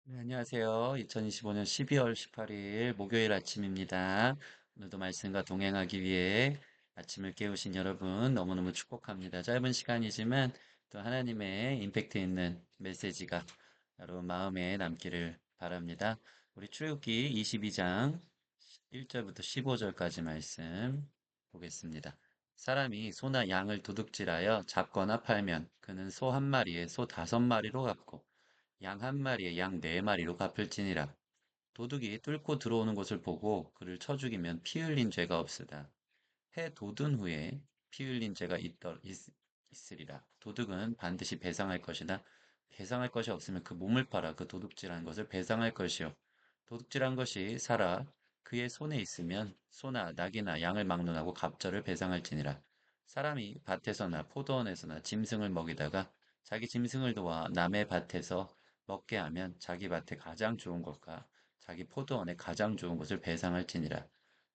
네, 안녕하세요. 2025년 12월 18일 목요일 아침입니다. 오늘도 말씀과 동행하기 위해 아침을 깨우신 여러분 너무너무 축복합니다. 짧은 시간이지만 또 하나님의 임팩트 있는 메시지가 여러분 마음에 남기를 바랍니다. 우리 출애굽기 22장 1절부터 15절까지 말씀 보겠습니다. 사람이 소나 양을 도둑질하여 잡거나 팔면 그는 소 한 마리에 소 다섯 마리로 갚고 양 한 마리에 양 네 마리로 갚을지니라. 도둑이 뚫고 들어오는 것을 보고 그를 쳐 죽이면 피 흘린 죄가 없으다. 해 돋은 후에 피 흘린 죄가 있으리라. 도둑은 반드시 배상할 것이다. 배상할 것이 없으면 그 몸을 팔아 그 도둑질한 것을 배상할 것이요. 도둑질한 것이 살아 그의 손에 있으면 소나 낙이나 양을 막론하고 갑절을 배상할지니라. 사람이 밭에서나 포도원에서나 짐승을 먹이다가 자기 짐승을 도와 남의 밭에서 먹게 하면 자기 밭에 가장 좋은 것과 자기 포도원에 가장 좋은 것을 배상할지니라.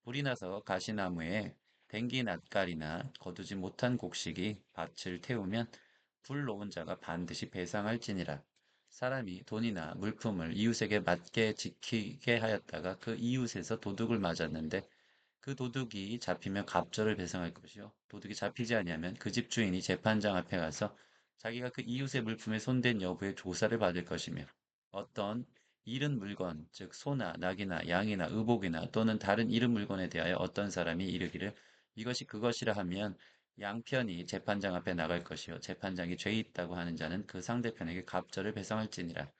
불이 나서 가시나무에 댕기 낫갈이나 거두지 못한 곡식이 밭을 태우면 불 놓은 자가 반드시 배상할지니라. 사람이 돈이나 물품을 이웃에게 맞게 지키게 하였다가 그 이웃에서 도둑을 맞았는데 그 도둑이 잡히면 갑절을 배상할 것이요. 도둑이 잡히지 아니하면 그 집 주인이 재판장 앞에 가서 자기가 그 이웃의 물품에 손댄 여부의 조사를 받을 것이며 어떤 잃은 물건, 즉 소나 낙이나 양이나 의복이나 또는 다른 잃은 물건에 대하여 어떤 사람이 이르기를 이것이 그것이라 하면 양편이 재판장 앞에 나갈 것이요 재판장이 죄 있다고 하는 자는 그 상대편에게 갑절을 배상할지니라.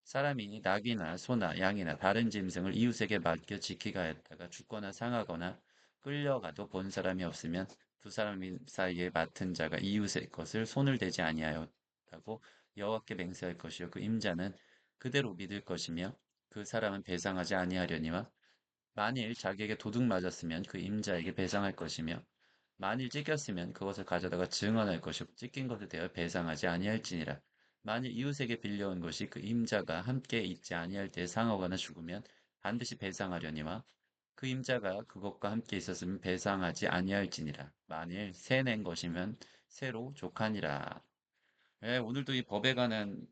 사람이 낙이나 소나 양이나 다른 짐승을 이웃에게 맡겨 지키가 했다가 죽거나 상하거나 끌려가도 본 사람이 없으면 두 사람 사이에 맡은 자가 이웃의 것을 손을 대지 아니하였다고 여호와께 맹세할 것이요 그 임자는 그대로 믿을 것이며 그 사람은 배상하지 아니하려니와 만일 자기에게 도둑 맞았으면 그 임자에게 배상할 것이며 만일 찢겼으면 그것을 가져다가 증언할 것이고 찢긴 것에 대하여 배상하지 아니할지니라. 만일 이웃에게 빌려온 것이 그 임자가 함께 있지 아니할 때에 상하거나 죽으면 반드시 배상하려니와 그 임자가 그것과 함께 있었으면 배상하지 아니할지니라. 만일 새 낸 것이면 새로 족하니라. 네, 오늘도 이 법에 관한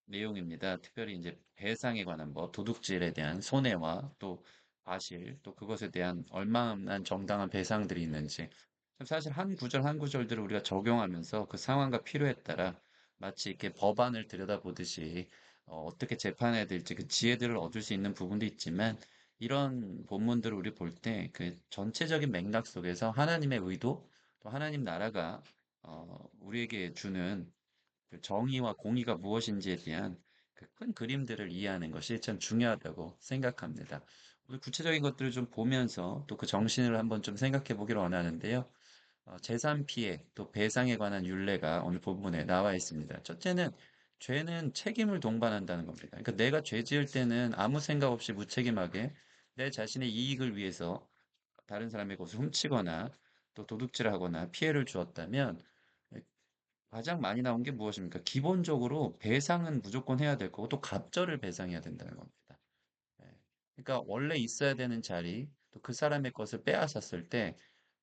내용입니다. 특별히 이제 배상에 관한 법, 도둑질에 대한 손해와 또 과실, 또 그것에 대한 얼마나 정당한 배상들이 있는지. 사실 한 구절 한 구절들을 우리가 적용하면서 그 상황과 필요에 따라 마치 이렇게 법안을 들여다보듯이 떻게 재판해야 될지 그 지혜들을 얻을 수 있는 부분도 있지만 이런 본문들을 우리 볼 때 그 전체적인 맥락 속에서 하나님의 의도 또 하나님 나라가 우리에게 주는 그 정의와 공의가 무엇인지에 대한 그 큰 그림들을 이해하는 것이 참 중요하다고 생각합니다. 오늘 구체적인 것들을 좀 보면서 또 그 정신을 한번 좀 생각해 보기를 원하는데요. 재산 피해 또 배상에 관한 율례가 오늘 본문에 나와 있습니다. 첫째는 죄는 책임을 동반한다는 겁니다. 그러니까 내가 죄 지을 때는 아무 생각 없이 무책임하게 내 자신의 이익을 위해서 다른 사람의 것을 훔치거나 또 도둑질하거나 피해를 주었다면 가장 많이 나온 게 무엇입니까? 기본적으로 배상은 무조건 해야 될 거고 또 갑절을 배상해야 된다는 겁니다. 예. 그러니까 원래 있어야 되는 자리, 또 그 사람의 것을 빼앗았을 때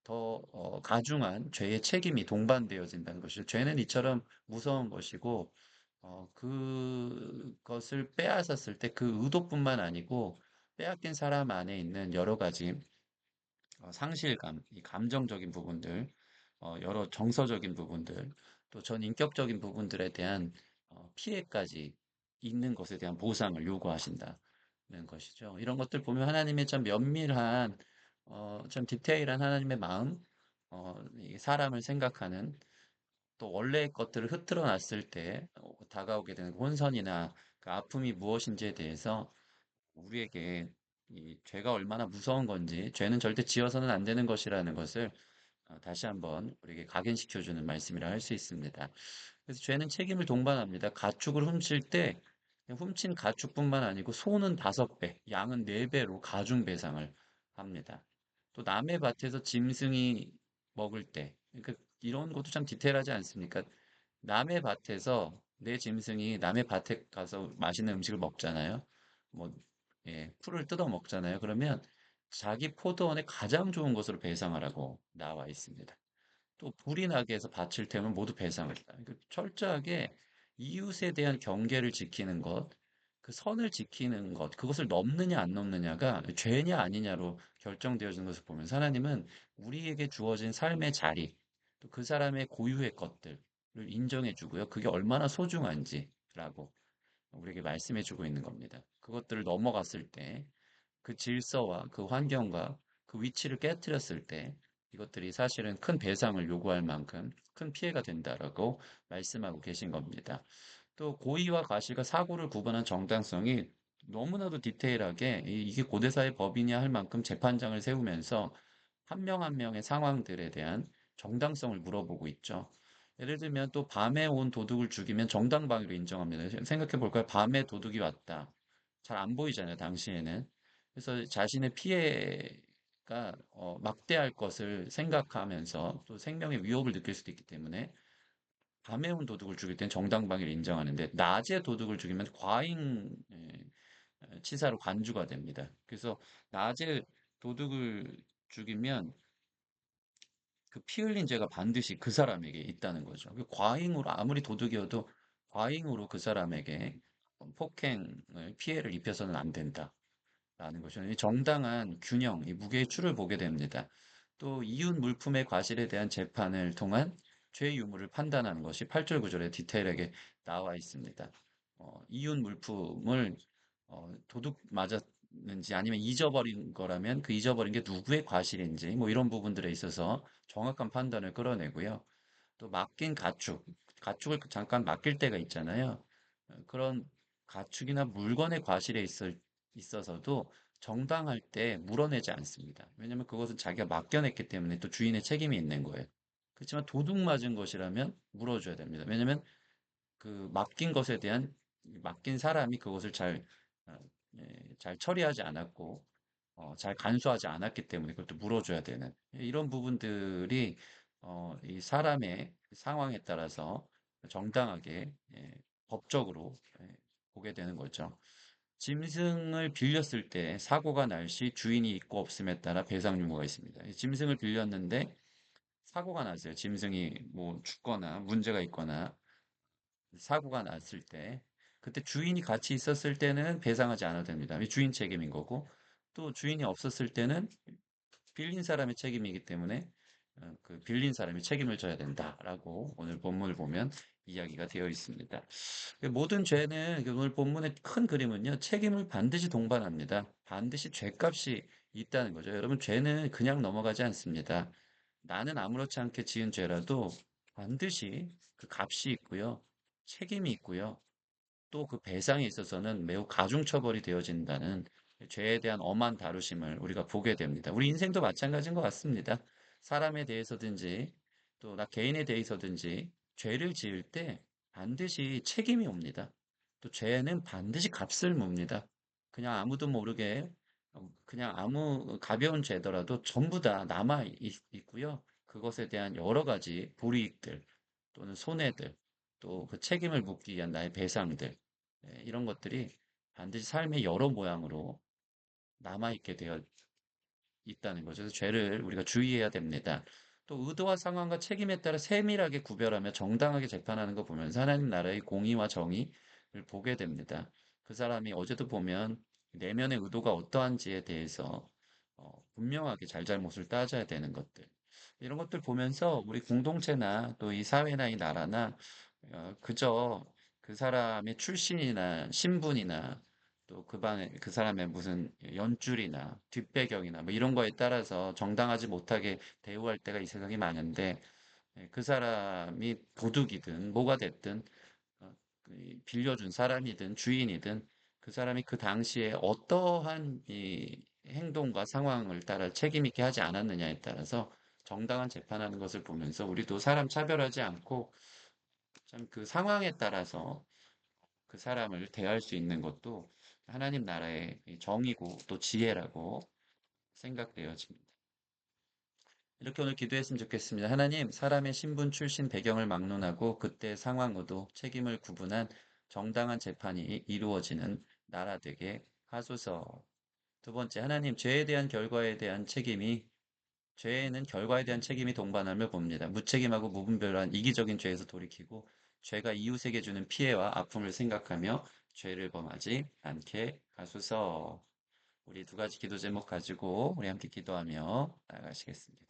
더 가중한 죄의 책임이 동반되어진다는 것이죠. 죄는 이처럼 무서운 것이고 그것을 빼앗았을 때 그 의도뿐만 아니고 빼앗긴 사람 안에 있는 여러 가지 상실감, 이 감정적인 부분들, 여러 정서적인 부분들, 또 전 인격적인 부분들에 대한 피해까지 있는 것에 대한 보상을 요구하신다는 것이죠. 이런 것들 보면 하나님의 참 면밀한, 참 디테일한 하나님의 마음, 이 사람을 생각하는 또 원래의 것들을 흐트러 놨을 때 다가오게 되는 혼선이나 그 아픔이 무엇인지에 대해서 우리에게 이 죄가 얼마나 무서운 건지, 죄는 절대 지어서는 안 되는 것이라는 것을 다시 한번 우리에게 각인시켜주는 말씀이라 할 수 있습니다. 그래서 죄는 책임을 동반합니다. 가축을 훔칠 때 훔친 가축뿐만 아니고 소는 다섯 배, 양은 네 배로 가중 배상을 합니다. 또 남의 밭에서 짐승이 먹을 때, 그러니까 이런 것도 참 디테일하지 않습니까? 남의 밭에서 내 짐승이 남의 밭에 가서 맛있는 음식을 먹잖아요. 뭐, 예, 풀을 뜯어 먹잖아요. 그러면 자기 포도원에 가장 좋은 것으로 배상하라고 나와 있습니다. 또 불이 나게 해서 밭을 태우면 모두 배상을 해다. 그러니까 철저하게 이웃에 대한 경계를 지키는 것, 그 선을 지키는 것, 그것을 넘느냐 안 넘느냐가 죄냐 아니냐로 결정되어지는 것을 보면서 하나님은 우리에게 주어진 삶의 자리, 또 그 사람의 고유의 것들을 인정해 주고요. 그게 얼마나 소중한지라고 우리에게 말씀해 주고 있는 겁니다. 그것들을 넘어갔을 때 그 질서와 그 환경과 그 위치를 깨뜨렸을 때 이것들이 사실은 큰 배상을 요구할 만큼 큰 피해가 된다라고 말씀하고 계신 겁니다. 또 고의와 과실과 사고를 구분한 정당성이 너무나도 디테일하게 이게 고대사의 법이냐 할 만큼 재판장을 세우면서 한 명 한 명의 상황들에 대한 정당성을 물어보고 있죠. 예를 들면 또 밤에 온 도둑을 죽이면 정당방위로 인정합니다. 생각해 볼까요? 밤에 도둑이 왔다. 잘 안 보이잖아요, 당시에는. 그래서 자신의 피해가 막대할 것을 생각하면서 또 생명의 위협을 느낄 수도 있기 때문에 밤에 온 도둑을 죽일 땐 정당방위를 인정하는데 낮에 도둑을 죽이면 과잉 치사로 간주가 됩니다. 그래서 낮에 도둑을 죽이면 그 피 흘린 죄가 반드시 그 사람에게 있다는 거죠. 그 과잉으로 아무리 도둑이어도 과잉으로 그 사람에게 폭행을 피해를 입혀서는 안 된다. 라는 것이죠. 이 정당한 균형, 이 무게의 추를 보게 됩니다. 또 이윤 물품의 과실에 대한 재판을 통한 죄 유무를 판단하는 것이 8절 9절에 디테일하게 나와 있습니다. 이윤 물품을 도둑 맞았는지 아니면 잊어버린 거라면 그 잊어버린 게 누구의 과실인지 뭐 이런 부분들에 있어서 정확한 판단을 끌어내고요. 또 맡긴 가축을 잠깐 맡길 때가 있잖아요. 그런 가축이나 물건의 과실에 있어서도 정당할 때 물어내지 않습니다. 왜냐하면 그것은 자기가 맡겨냈기 때문에 또 주인의 책임이 있는 거예요. 그렇지만 도둑 맞은 것이라면 물어줘야 됩니다. 왜냐하면 그 맡긴 것에 대한 맡긴 사람이 그것을 어, 잘 처리하지 않았고 잘 간수하지 않았기 때문에 그것도 물어줘야 되는 이런 부분들이 이 사람의 상황에 따라서 정당하게 법적으로 보게 되는 거죠. 짐승을 빌렸을 때 사고가 날 시 주인이 있고 없음에 따라 배상 유무가 있습니다. 이 짐승을 빌렸는데 사고가 났어요. 짐승이 뭐 죽거나 문제가 있거나 사고가 났을 때 그때 주인이 같이 있었을 때는 배상하지 않아도 됩니다. 이 주인 책임인 거고 또 주인이 없었을 때는 빌린 사람의 책임이기 때문에 그 빌린 사람이 책임을 져야 된다라고 오늘 본문을 보면 이야기가 되어 있습니다. 그 모든 죄는 그 오늘 본문의 큰 그림은요, 책임을 반드시 동반합니다. 반드시 죄값이 있다는 거죠. 여러분, 죄는 그냥 넘어가지 않습니다. 나는 아무렇지 않게 지은 죄라도 반드시 그 값이 있고요, 책임이 있고요, 또 그 배상에 있어서는 매우 가중처벌이 되어진다는 죄에 대한 엄한 다루심을 우리가 보게 됩니다. 우리 인생도 마찬가지인 것 같습니다. 사람에 대해서든지 또 나 개인에 대해서든지 죄를 지을 때 반드시 책임이 옵니다. 또 죄는 반드시 값을 묻니다. 그냥 아무도 모르게 그냥 아무 가벼운 죄더라도 전부 다 남아 있고요. 그것에 대한 여러 가지 불이익들 또는 손해들 또 그 책임을 묻기 위한 나의 배상들 이런 것들이 반드시 삶의 여러 모양으로 남아있게 되어 있다는 거죠. 그래서 죄를 우리가 주의해야 됩니다. 또 의도와 상황과 책임에 따라 세밀하게 구별하며 정당하게 재판하는 거 보면서 하나님 나라의 공의와 정의를 보게 됩니다. 그 사람이 어제도 보면 내면의 의도가 어떠한지에 대해서 분명하게 잘잘못을 따져야 되는 것들. 이런 것들 보면서 우리 공동체나 또 이 사회나 이 나라나 그저 그 사람의 출신이나 신분이나 또 그 사람의 무슨 연줄이나 뒷배경이나 뭐 이런 거에 따라서 정당하지 못하게 대우할 때가 이 세상에 많은데 그 사람이 도둑이든 뭐가 됐든 그 빌려준 사람이든 주인이든 그 사람이 그 당시에 어떠한 이 행동과 상황을 따라 책임 있게 하지 않았느냐에 따라서 정당한 재판하는 것을 보면서 우리도 사람 차별하지 않고 참 그 상황에 따라서 그 사람을 대할 수 있는 것도 하나님 나라의 정의고 또 지혜라고 생각되어집니다. 이렇게 오늘 기도했으면 좋겠습니다. 하나님, 사람의 신분, 출신, 배경을 막론하고 그때 상황으로 책임을 구분한 정당한 재판이 이루어지는 나라 되게 하소서. 두 번째, 하나님, 죄에 대한 결과에 대한 책임이 죄에는 결과에 대한 책임이 동반함을 봅니다. 무책임하고 무분별한 이기적인 죄에서 돌이키고 죄가 이웃에게 주는 피해와 아픔을 생각하며 죄를 범하지 않게 하소서. 우리 두 가지 기도 제목 가지고 우리 함께 기도하며 나아가시겠습니다.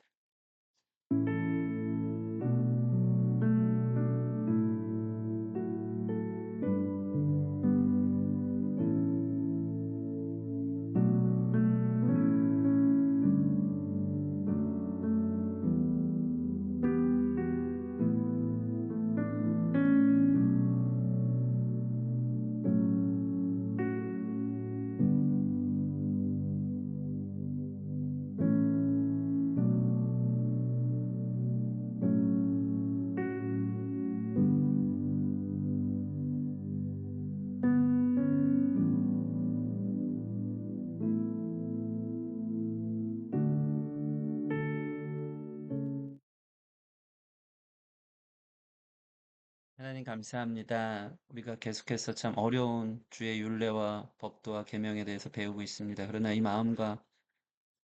하나님 감사합니다. 우리가 계속해서 참 어려운 주의 율례와 법도와 계명에 대해서 배우고 있습니다. 그러나 이 마음과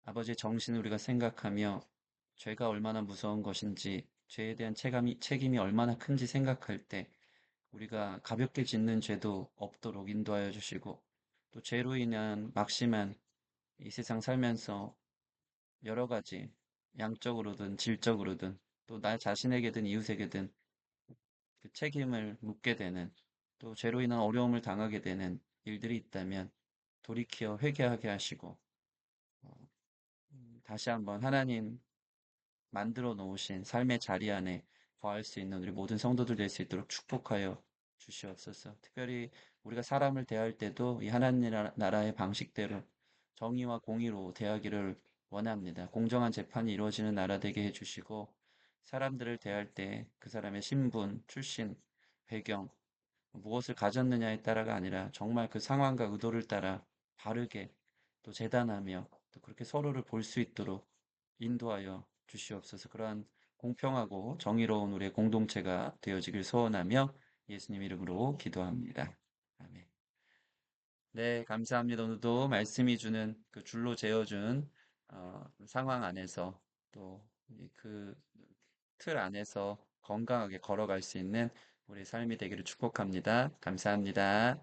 아버지의 정신을 우리가 생각하며 죄가 얼마나 무서운 것인지, 죄에 대한 책임이 얼마나 큰지 생각할 때 우리가 가볍게 짓는 죄도 없도록 인도하여 주시고, 또 죄로 인한 막심한 이 세상 살면서 여러 가지 양적으로든 질적으로든 또 나 자신에게든 이웃에게든 그 책임을 묻게 되는, 또 죄로 인한 어려움을 당하게 되는 일들이 있다면 돌이켜 회개하게 하시고, 어, 다시 한번 하나님 만들어 놓으신 삶의 자리 안에 거할 수 있는 우리 모든 성도들 될 수 있도록 축복하여 주시옵소서. 특별히 우리가 사람을 대할 때도 이 하나님 나라의 방식대로 정의와 공의로 대하기를 원합니다. 공정한 재판이 이루어지는 나라 되게 해주시고, 사람들을 대할 때 그 사람의 신분, 출신, 배경, 무엇을 가졌느냐에 따라가 아니라 정말 그 상황과 의도를 따라 바르게 또 재단하며 또 그렇게 서로를 볼 수 있도록 인도하여 주시옵소서. 그러한 공평하고 정의로운 우리의 공동체가 되어지길 소원하며 예수님 이름으로 기도합니다. 아멘. 네, 감사합니다. 오늘도 말씀이 주는 그 줄로 재어준 상황 안에서 또 그 틀 안에서 건강하게 걸어갈 수 있는 우리 삶이 되기를 축복합니다. 감사합니다.